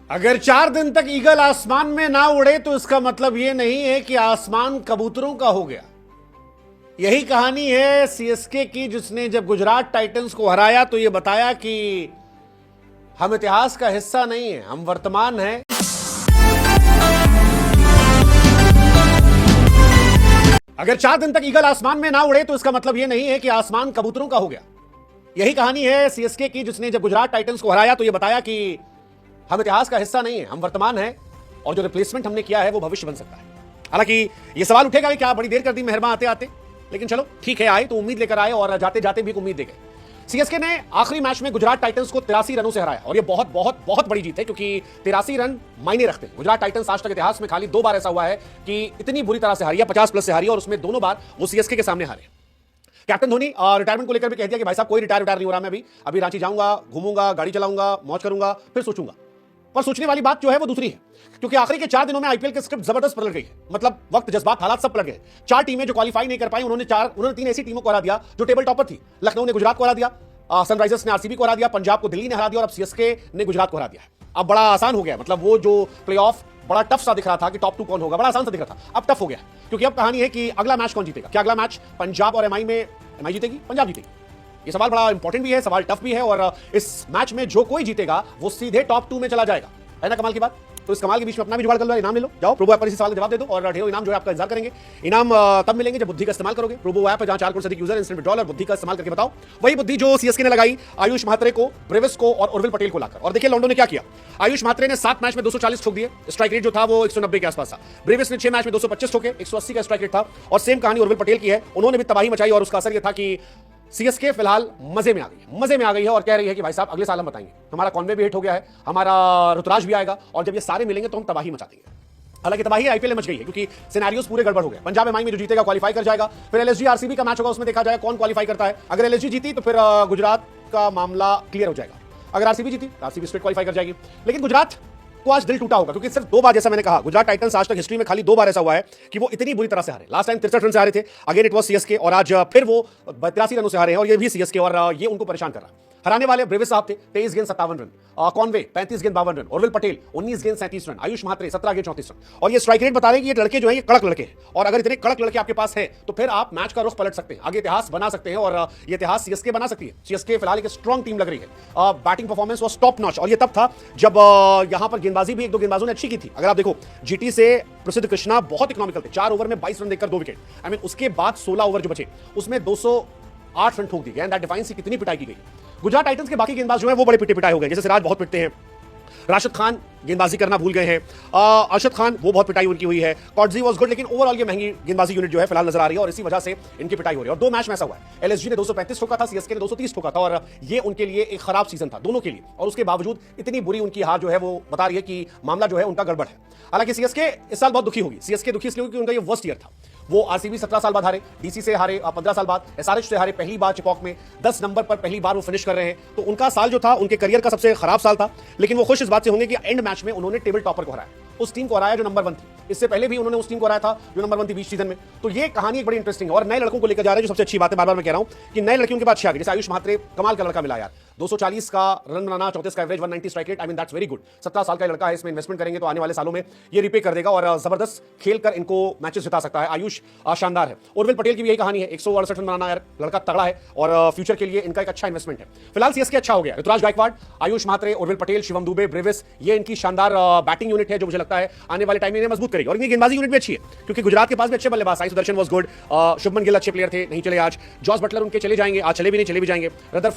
अगर 4 दिन तक ईगल आसमान में ना उड़े तो इसका मतलब यह नहीं है कि आसमान कबूतरों का हो गया। यही कहानी है सीएसके की, जिसने जब गुजरात टाइटंस को हराया तो यह बताया कि हम इतिहास का हिस्सा नहीं है, हम वर्तमान हैं। अगर 4 दिन तक ईगल आसमान में ना उड़े तो इसका मतलब यह नहीं है कि आसमान कबूतरों का हो गया। यही कहानी है सीएसके की, जिसने जब गुजरात टाइटंस को हराया तो यह बताया कि हम इतिहास का हिस्सा नहीं है, हम वर्तमान हैं और जो रिप्लेसमेंट हमने किया है वो भविष्य बन सकता है। हालांकि यह सवाल उठेगा कि क्या बड़ी देर कर दी मेहरबान आते आते, लेकिन चलो ठीक है, आए तो उम्मीद लेकर आए और जाते जाते भी उम्मीद दे गए। सीएसके ने आखिरी मैच में गुजरात टाइटंस को 83 रनों से हराया और यह बहुत बहुत बहुत बड़ी जीत है, क्योंकि 83 रन मायने रखते हैं। गुजरात टाइटंस आज तक इतिहास में खाली 2 बार ऐसा हुआ है कि इतनी बुरी तरह से हारी है, 50+ से हारी, और उसमें दोनों बार वो सीएसके के सामने हारे। कैप्टन धोनी रिटायरमेंट को लेकर भी कह दिया कि भाई साहब कोई रिटायर नहीं हो रहा, मैं अभी रांची जाऊंगा, घूमूंगा, गाड़ी चलाऊंगा, मौज करूंगा, फिर सोचूंगा। पर सोचने वाली बात जो है वो दूसरी है, क्योंकि आखिरी के 4 दिनों में आईपीएल की स्क्रिप्ट जबरदस्त बदल गई है। मतलब वक्त, जज्बात, हालात सब पलट गए। 4 टीमें जो क्वालिफाई नहीं कर पाई, उन्होंने 3 ऐसी टीमों को हरा दिया जो टेबल टॉपर थी। लखनऊ ने गुजरात को हरा दिया, सनराइजर्स ने आरसीबी को हरा दिया, पंजाब को दिल्ली ने हरा दिया, और अब सीएसके ने गुजरात को हरा दिया है। अब बड़ा आसान हो गया, मतलब वो जो प्लेऑफ बड़ा टफ सा दिख रहा था कि टॉप 2 कौन होगा, बड़ा आसान सा दिख रहा था, अब टफ हो गया, क्योंकि अब कहानी है कि अगला मैच कौन जीतेगा। क्या अगला मैच पंजाब और एमआई में एमआई जीतेगी, पंजाब जीतेगी? ये सवाल बड़ा इंपॉर्टेंट भी है, सवाल टफ भी है, और इस मैच में जो कोई जीतेगा वो सीधे टॉप 2 में चला जाएगा। है ना कमाल की बात? तो इस कमाल के बीच में अपना भी जुगाड़ कर लो, इनाम ले लो। जाओ प्रोबो ऐप पर इसी सवाल का जवाब दे दो और ढेरों इनाम जो है आपका इंतजार करेंगे। इनाम तब मिलेंगे जब बुद्धि का इस्तेमाल करोगे। प्रोबो ऐप है जहां 4 करोड़ से अधिक यूजर इंस्टेंट विड्रॉल और बुद्धि का इस्तेमाल करके बताओ वही बुद्धि जो सीएसके ने लगाई आयुष म्हात्रे को, ब्रेविस को और उर्विल पटेल को लाकर। और देखिए लॉन्डो ने क्या किया। आयुष म्हात्रे ने 7 मैच में 240 ठोक दिए, स्ट्राइक रेट जो था वो 190 के आसपास था। ब्रेविस ने 6 मैच में 225 ठोके, 180 का स्ट्राइक रेट था। और सेम कहानी उर्विल पटेल की है, उन्होंने भी तबाही मचाई और उसका असर यह था कि सीएसके फिलहाल मजे में आ गई है, मजे में आ गई है और कह रही है कि भाई साहब अगले साल हम बताएंगे, हमारा कॉन्वे भी हिट हो गया है, हमारा ऋतुराज भी आएगा, और जब ये सारे मिलेंगे तो हम तबाही मचा देंगे। हालांकि तबाही आईपीएल में मच गई है, क्योंकि सिनेरियोस पूरे गड़बड़ हो गए। पंजाब एमआई में जो जीतेगा क्वालिफाई कर जाएगा, फिर एलएसजी आरसीबी का मैच होगा, उसमें देखा जाएगा कौन क्वालिफाई करता है। अगर एलएसजी जीती तो फिर गुजरात का मामला क्लियर हो जाएगा। अगर आरसीबी जीती तो आरसीबी स्ट्रेट क्वालिफाई कर जाएगी। लेकिन गुजरात को आज दिल टूटा होगा, क्योंकि सिर्फ 2 बार, जैसा मैंने कहा, गुजरात टाइटंस आज तक हिस्ट्री में खाली 2 बार ऐसा हुआ है कि वो इतनी बुरी तरह से हारे। लास्ट टाइम 63 रन से हारे थे, अगेन इट वाज सीएसके, और आज फिर वो 82 रनों से हारे हैं, और ये भी सीएसके, और ये उनको परेशान कर रहा है। हराने वाले ब्रेविस साहब थे 23 गेंद 57 रन, कॉन्वे 35 गेंद 52 रन, उर्विल पटेल 19 गेंद 37 रन, आयुष म्हात्रे 17 गेंद 34 रन। और ये स्ट्राइक रेट बता रहे हैं कि ये लड़के जो हैं ये कड़क लड़के हैं, और अगर इतने कड़क लड़के आपके पास हैं तो फिर आप मैच का रुख पलट सकते हैं, आगे इतिहास बना सकते हैं, और ये इतिहास सीएसके बना सकती है। सीएसके फिलहाल एक स्ट्रॉन्ग टीम लग रही है। Batting performance was top notch, और ये तब था जब यहां पर गेंदबाजी भी 1-2 गेंदबाजों ने अच्छी की थी। अगर आप देखो, जीटी से प्रसिद्ध कृष्णा बहुत इकोनॉमिकल थे, 4 ओवर में 22 रन देकर 2 विकेट। आई मीन उसके बाद 16 ओवर जो बचे उसमें 208 रन ठोक दिए गए, दैट डिफाइंस कितनी पिटाई की गई। गुजरात टाइटंस के बाकी गेंदबाज जो हैं वो बड़े पिटे पिटाई हो गए, जैसे सिराज बहुत पिटते हैं, राशिद खान गेंदबाजी करना भूल गए हैं, अरशद खान वो बहुत पिटाई उनकी हुई है, कॉटजी वाज गुड, लेकिन ओवरऑल ये महंगी गेंदबाजी यूनिट जो है फिलहाल नजर आ रही है, और इसी वजह से इनकी पिटाई हो रही है। और 2 मैच में ऐसा हुआ है, एलएसजी ने 235 ठोका था, सीएसके ने 230 ठोका था, और ये उनके लिए एक खराब सीजन था दोनों के लिए, और उसके बावजूद इतनी बुरी उनकी हार जो है वो बता रही है कि मामला जो है उनका गड़बड़ है। हालांकि सीएसके इस साल बहुत दुखी होगी। सीएसके दुखी इसलिए क्योंकि उनका ये वर्स्ट ईयर था। वो आरसीबी 17 साल बाद हारे, डीसी से हारे 15 साल बाद, एसआरएच से हारे पहली बार चिपॉक में, 10 नंबर पर पहली बार वो फिनिश कर रहे हैं। तो उनका साल जो था उनके करियर का सबसे खराब साल था। लेकिन वो खुश इस बात से होंगे कि एंड मैच में उन्होंने टेबल टॉपर को हराया, उस टीम को हराया जो नंबर 1 थी। इससे पहले भी उन्होंने उस टीम को हराया था जो नंबर 1 थी 20 सीजन में। तो ये कहानी एक बड़ी इंटरेस्टिंग है, और नए लड़कों को लेकर जा रहे हैं, जो सबसे अच्छी बात है। बार बार मैं कह रहा हूं कि नए लड़कियों के बाद जैसे आयुष म्हात्रे, कमाल का लड़का मिला यार, 240 का रन बनाना, 34 का average, 190 strike rate, I mean that's very good. 17 साल का लड़का है, इसमें इन्वेस्टमेंट करेंगे तो आने वाले सालों में ये रिपे कर देगा, और जबरदस्त खेल कर इनको मैचेस जिता सकता है। आयुष शानदार है। उर्विल पटेल की भी यही कहानी है, 168 रन बनाना यार, लड़का तगड़ा है, और फ्यूचर के लिए इनका एक अच्छा इन्वेस्टमेंट है। फिलहाल सीएसके अच्छा हो गया, ऋतुराज गायकवाड़, आयुष म्हात्रे, उर्विल पटेल, शिवम दुबे, ब्रेविस, ये इनकी शानदार बैटिंग यूनिट है, जो मुझे लगता है आने वाले टाइम में इन्हें मजबूत करेगी। और इनकी गेंदबाजी यूनिट भी अच्छी है, क्योंकि गुजरात के पास भी अच्छे बल्लेबाज, साई सुदर्शन वाज गुड, शुभमन गिल अच्छे प्लेयर थे, नहीं चले आज, जॉस बटलर उनके चले जाएंगे, आज चले भी नहीं, चले भी जाएंगे, रदरफोर्ड